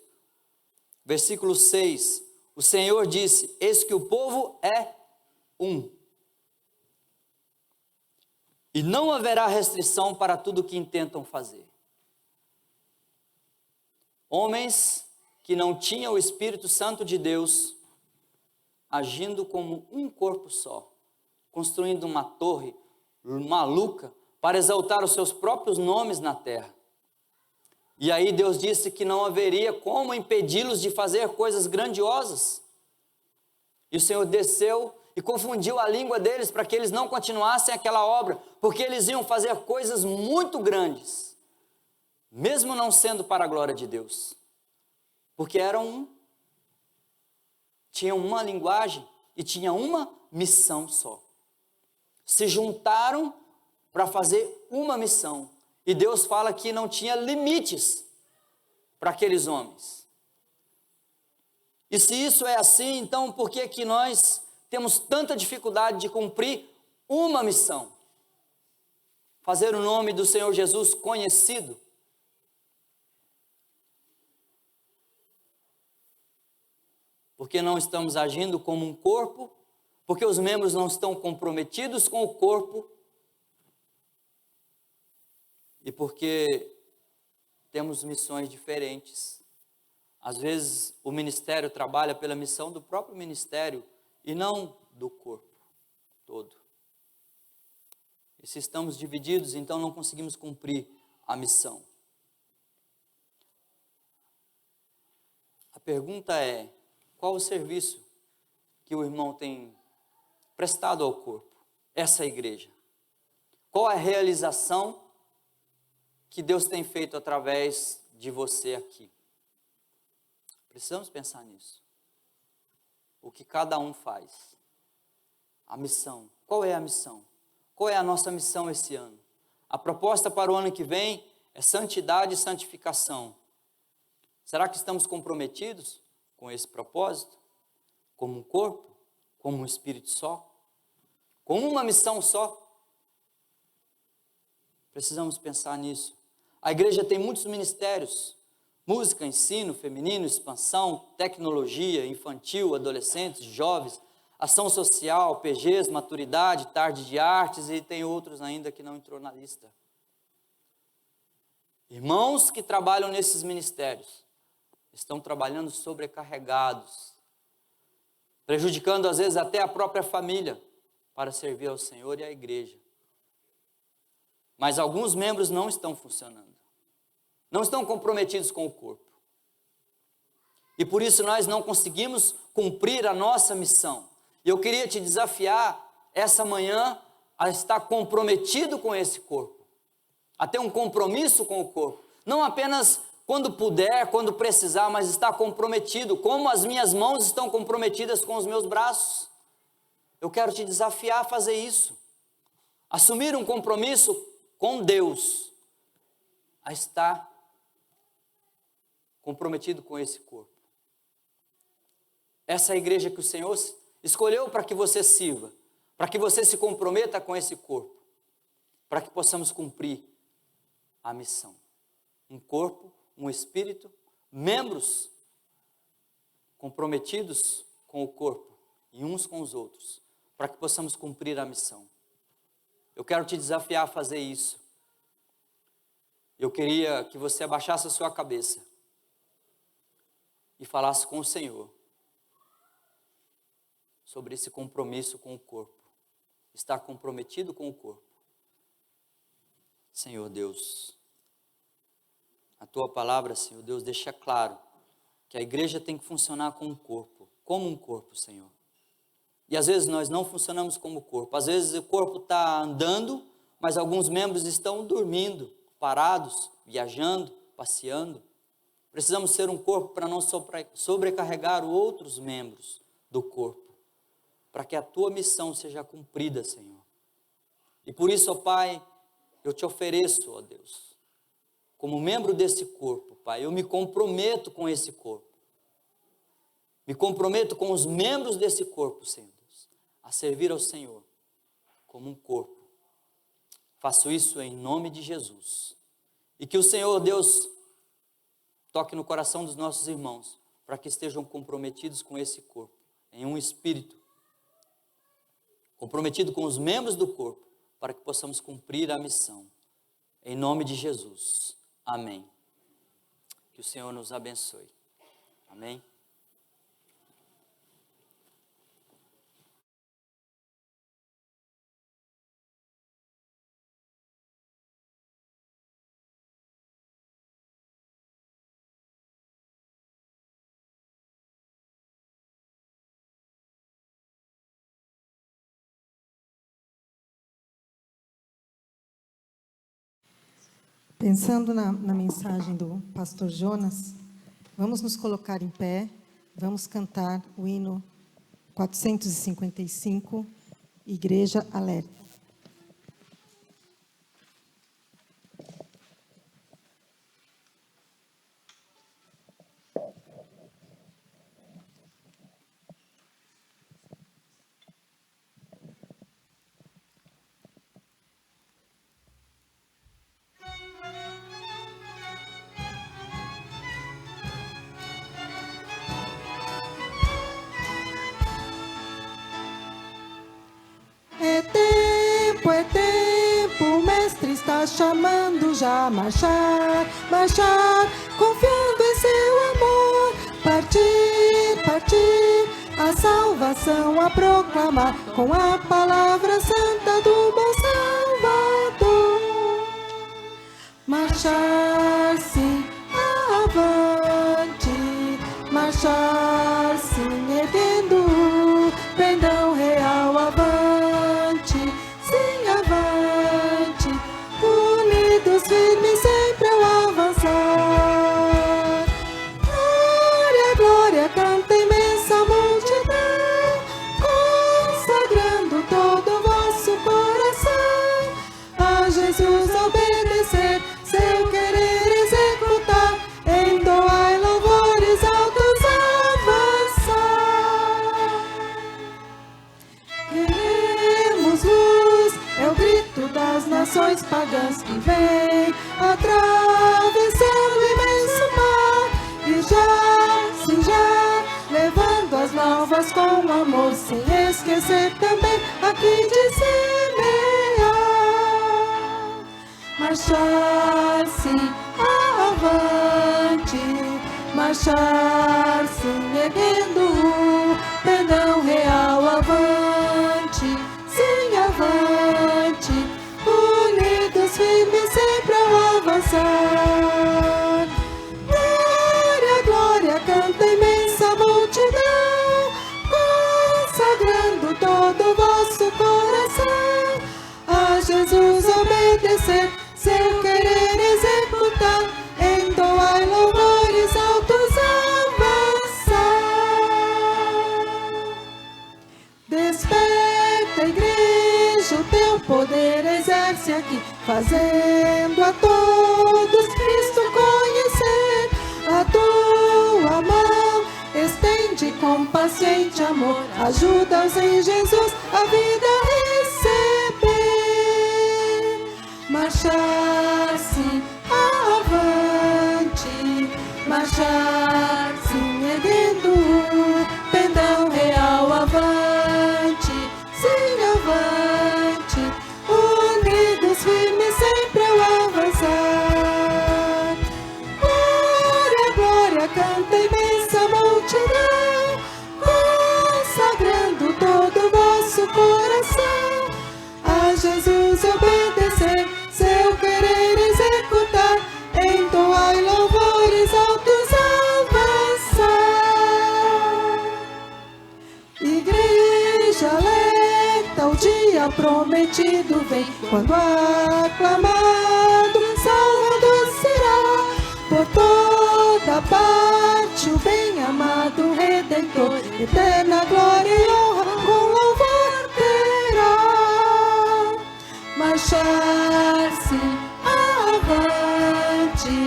versículo 6. O Senhor disse: eis que o povo é um. E não haverá restrição para tudo o que intentam fazer. Homens que não tinham o Espírito Santo de Deus, agindo como um corpo só, construindo uma torre maluca para exaltar os seus próprios nomes na terra. E aí Deus disse que não haveria como impedi-los de fazer coisas grandiosas. E o Senhor desceu e confundiu a língua deles para que eles não continuassem aquela obra, porque eles iam fazer coisas muito grandes, mesmo não sendo para a glória de Deus, porque tinham uma linguagem e tinham uma missão só. Se juntaram para fazer uma missão, e Deus fala que não tinha limites para aqueles homens. E se isso é assim, então por que que nós temos tanta dificuldade de cumprir uma missão? Fazer o nome do Senhor Jesus conhecido. Porque não estamos agindo como um corpo, porque os membros não estão comprometidos com o corpo, e porque temos missões diferentes. Às vezes o ministério trabalha pela missão do próprio ministério e não do corpo todo. E se estamos divididos, então não conseguimos cumprir a missão. A pergunta é: qual o serviço que o irmão tem prestado ao corpo, essa igreja? Qual a realização que Deus tem feito através de você aqui? Precisamos pensar nisso. O que cada um faz. A missão. Qual é a missão? Qual é a nossa missão esse ano? A proposta para o ano que vem é santidade e santificação. Será que estamos comprometidos com esse propósito? Como um corpo? Como um espírito só? Com uma missão só? Precisamos pensar nisso. A igreja tem muitos ministérios, música, ensino, feminino, expansão, tecnologia, infantil, adolescentes, jovens, ação social, PGs, maturidade, tarde de artes e tem outros ainda que não entrou na lista. Irmãos que trabalham nesses ministérios estão trabalhando sobrecarregados, prejudicando às vezes até a própria família para servir ao Senhor e à igreja. Mas alguns membros não estão funcionando, não estão comprometidos com o corpo. E por isso nós não conseguimos cumprir a nossa missão. E eu queria te desafiar essa manhã a estar comprometido com esse corpo, a ter um compromisso com o corpo, não apenas quando puder, quando precisar, mas estar comprometido, como as minhas mãos estão comprometidas com os meus braços. Eu quero te desafiar a fazer isso, assumir um compromisso com Deus, a estar comprometido com esse corpo. Essa é a igreja que o Senhor escolheu para que você sirva, para que você se comprometa com esse corpo, para que possamos cumprir a missão. Um corpo, um espírito, membros comprometidos com o corpo e uns com os outros, para que possamos cumprir a missão. Eu quero te desafiar a fazer isso. Eu queria que você abaixasse a sua cabeça e falasse com o Senhor sobre esse compromisso com o corpo, estar comprometido com o corpo. Senhor Deus, a Tua palavra, Senhor Deus, deixa claro que a igreja tem que funcionar como um corpo, Senhor. E às vezes nós não funcionamos como corpo, às vezes o corpo está andando, mas alguns membros estão dormindo, parados, viajando, passeando. Precisamos ser um corpo para não sobrecarregar outros membros do corpo, para que a Tua missão seja cumprida, Senhor. E por isso, ó Pai, eu te ofereço, ó Deus, como membro desse corpo, Pai, eu me comprometo com esse corpo. Me comprometo com os membros desse corpo, Senhor Deus, a servir ao Senhor como um corpo. Faço isso em nome de Jesus. E que o Senhor, Deus, toque no coração dos nossos irmãos, para que estejam comprometidos com esse corpo, em um espírito, comprometido com os membros do corpo, para que possamos cumprir a missão. Em nome de Jesus. Amém. Que o Senhor nos abençoe. Amém. Pensando na mensagem do pastor Jonas, vamos nos colocar em pé, vamos cantar o hino 455, Igreja Alerta. É tempo, o mestre está chamando já a marchar, marchar, confiando em seu amor, partir, a salvação a proclamar, com a palavra santa do bom Salvador. Marchar sim, avante, marchar sim, erguendo o pendão real, avante, sim, avante, unidos, firmes, sempre ao avançar. Glória, glória, canta imensa multidão, consagrando todo o vosso coração, a Jesus obedecer, seu querer executar, entoai louvores altos, avançar. Queremos luz, é o grito das nações pagãs que vem atravessando o imenso mar. sim já, levando as novas com amor, sem esquecer também aqui de semear. Marchar-se avante, marchar-se erguendo o pendão real avante, sim avante, unidos firmes sempre ao avançar. Glória, glória, canta a imensa multidão, consagrando todo o vosso coração, a Jesus obedecer, seu querer executar, entoai louvores altos avançar. Desperta, igreja, o teu poder exerce aqui, fazendo a todos Cristo conhecer. A tua mão estende com paciente amor, ajuda-os em Jesus a vida receber. Marchar-se avante, marchar-se erguendo o pendão real avante, sim avante, unidos firmes sempre ao avançar. Glória, glória, canta a imensa multidão, consagrando todo o vosso coração, a Jesus obedecer, seu querer executar, entoai louvores altos avançar. Igreja alerta, o dia prometido vem, quando aclamado Salvador será, por toda parte o bem-amado Redentor, eterna glória e honra com louvor terá. Marchar-se avante,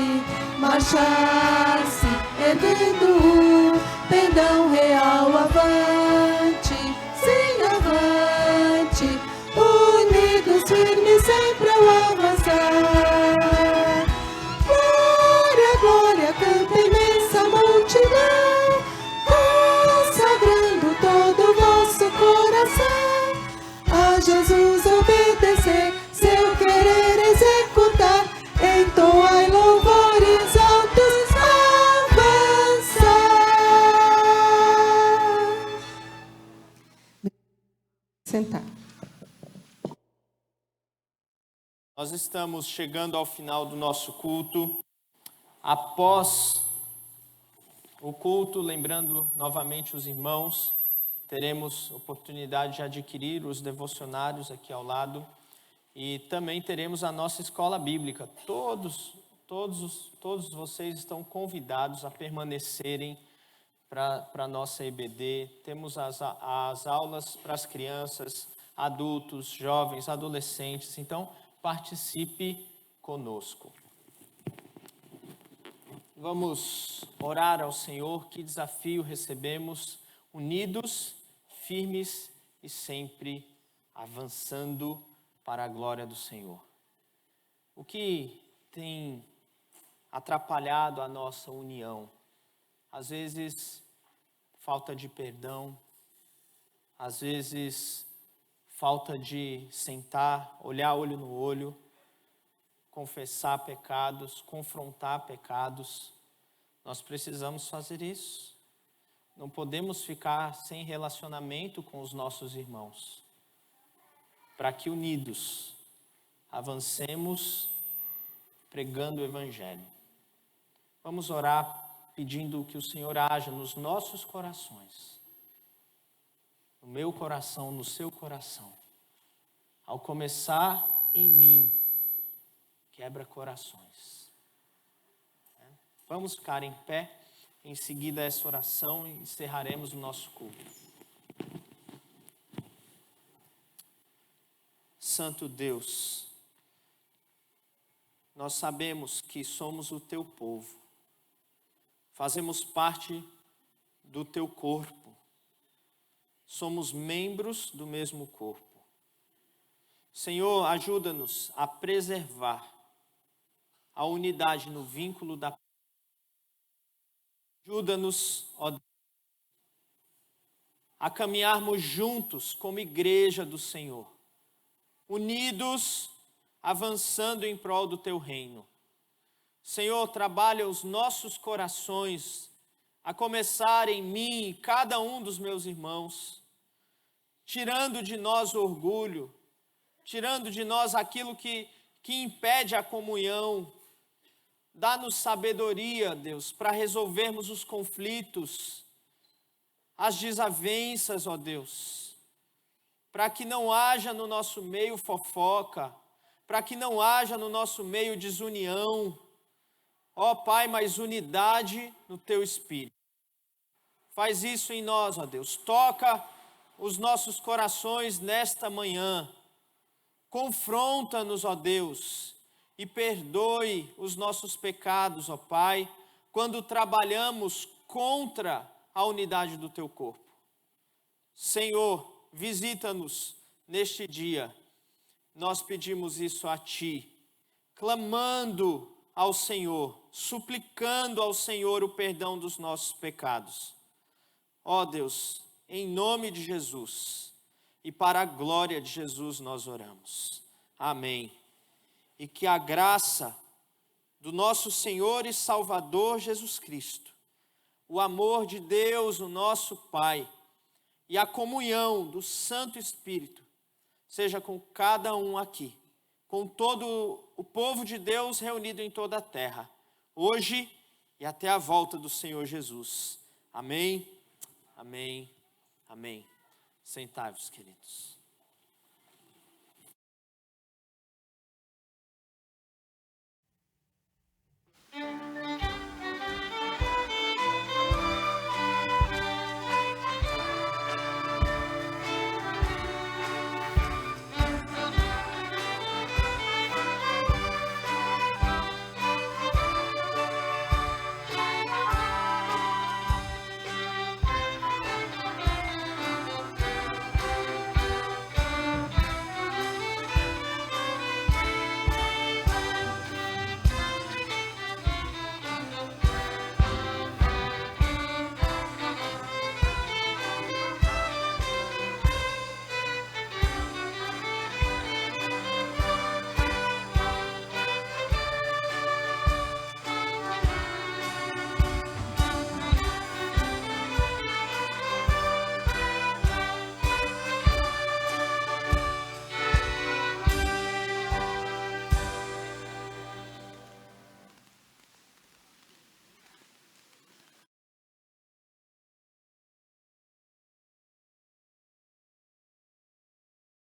marchar-se erguendo o pendão real avante, sim avante, unidos firmes sempre ao avançar. Glória, glória, canta a imensa multidão, consagrando todo o vosso coração, a Jesus obedecer, seu querer executar, entoai louvores altos avançar. Sentar. Nós estamos chegando ao final do nosso culto. Após o culto, lembrando novamente os irmãos, teremos oportunidade de adquirir os devocionários aqui ao lado e também teremos a nossa escola bíblica. Todos vocês estão convidados a permanecerem para a nossa EBD. Temos as aulas para as crianças, adultos, jovens, adolescentes. Então, participe conosco. Vamos orar ao Senhor. Que desafio recebemos, unidos, firmes e sempre avançando para a glória do Senhor. O que tem atrapalhado a nossa união? Às vezes, falta de perdão, às vezes, falta de sentar, olhar olho no olho, confessar pecados, confrontar pecados. Nós precisamos fazer isso. Não podemos ficar sem relacionamento com os nossos irmãos. Para que unidos avancemos pregando o Evangelho. Vamos orar pedindo que o Senhor haja nos nossos corações. No meu coração, no seu coração. Ao começar em mim, quebra corações. Vamos ficar em pé. Em seguida essa oração e encerraremos o nosso culto. Santo Deus, nós sabemos que somos o teu povo. Fazemos parte do teu corpo. Somos membros do mesmo corpo. Senhor, ajuda-nos a preservar a unidade no vínculo da Ajuda-nos, ó Deus, a caminharmos juntos como igreja do Senhor, unidos, avançando em prol do teu reino. Senhor, trabalha os nossos corações, a começar em mim e cada um dos meus irmãos, tirando de nós o orgulho, tirando de nós aquilo que impede a comunhão. Dá-nos sabedoria, Deus, para resolvermos os conflitos, as desavenças, ó Deus, para que não haja no nosso meio fofoca, para que não haja no nosso meio desunião, ó Pai, mas unidade no Teu Espírito. Faz isso em nós, ó Deus, toca os nossos corações nesta manhã, confronta-nos, ó Deus, e perdoe os nossos pecados, ó Pai, quando trabalhamos contra a unidade do Teu corpo. Senhor, visita-nos neste dia. Nós pedimos isso a Ti, clamando ao Senhor, suplicando ao Senhor o perdão dos nossos pecados. Ó Deus, em nome de Jesus e para a glória de Jesus nós oramos. Amém. E que a graça do nosso Senhor e Salvador Jesus Cristo, o amor de Deus, o nosso Pai, e a comunhão do Santo Espírito, seja com cada um aqui, com todo o povo de Deus reunido em toda a terra, hoje e até a volta do Senhor Jesus. Amém, amém, amém. Sentai-vos, queridos.